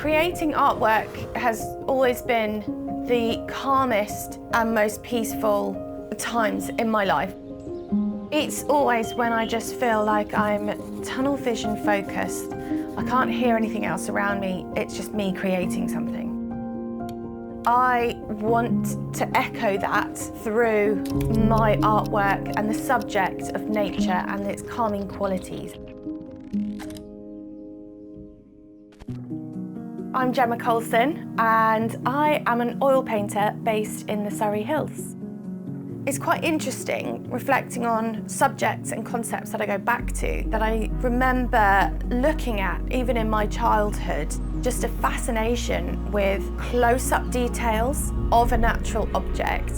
Creating artwork has always been the calmest and most peaceful times in my life. It's always when I just feel like I'm tunnel vision focused. I can't hear anything else around me. It's just me creating something. I want to echo that through my artwork and the subject of nature and its calming qualities. I'm Gemma Colson and I am an oil painter based in the Surrey Hills. It's quite interesting reflecting on subjects and concepts that I go back to that I remember looking at even in my childhood. Just a fascination with close-up details of a natural object.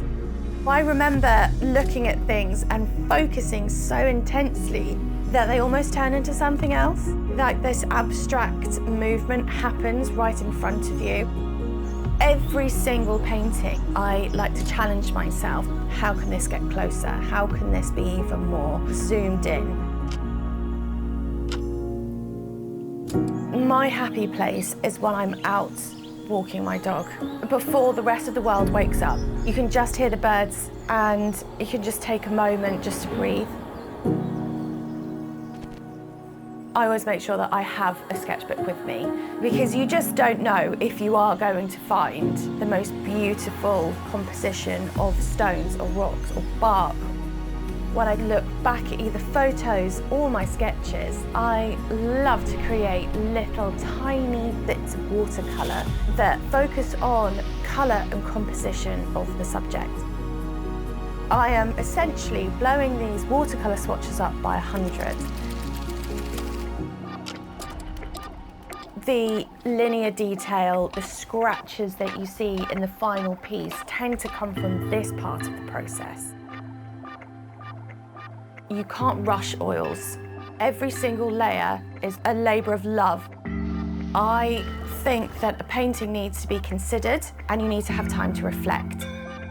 I remember looking at things and focusing so intensely that they almost turn into something else. Like this abstract movement happens right in front of you. Every single painting, I like to challenge myself. How can this get closer? How can this be even more zoomed in? My happy place is when I'm out walking my dog. Before the rest of the world wakes up, you can just hear the birds and you can just take a moment just to breathe. I always make sure that I have a sketchbook with me because you just don't know if you are going to find the most beautiful composition of stones or rocks or bark. When I look back at either photos or my sketches, I love to create little tiny bits of watercolour that focus on colour and composition of the subject. I am essentially blowing these watercolour swatches up by 100. The linear detail, the scratches that you see in the final piece tend to come from this part of the process. You can't rush oils. Every single layer is a labour of love. I think that a painting needs to be considered and you need to have time to reflect.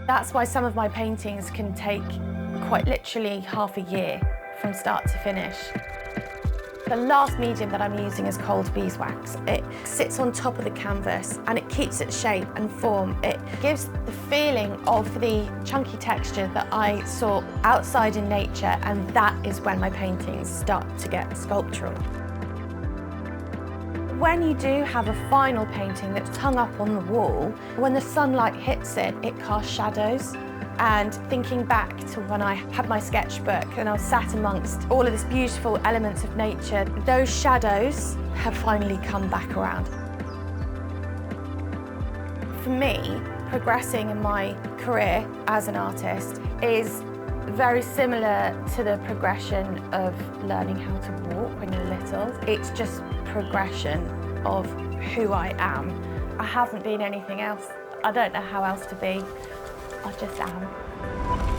That's why some of my paintings can take quite literally half a year from start to finish. The last medium that I'm using is cold beeswax. It sits on top of the canvas and it keeps its shape and form. It gives the feeling of the chunky texture that I saw outside in nature, and that is when my paintings start to get sculptural. When you do have a final painting that's hung up on the wall, when the sunlight hits it, it casts shadows. And thinking back to when I had my sketchbook and I was sat amongst all of this beautiful elements of nature, those shadows have finally come back around. For me, progressing in my career as an artist is very similar to the progression of learning how to walk when you're little. It's just progression of who I am. I haven't been anything else. I don't know how else to be. I just am.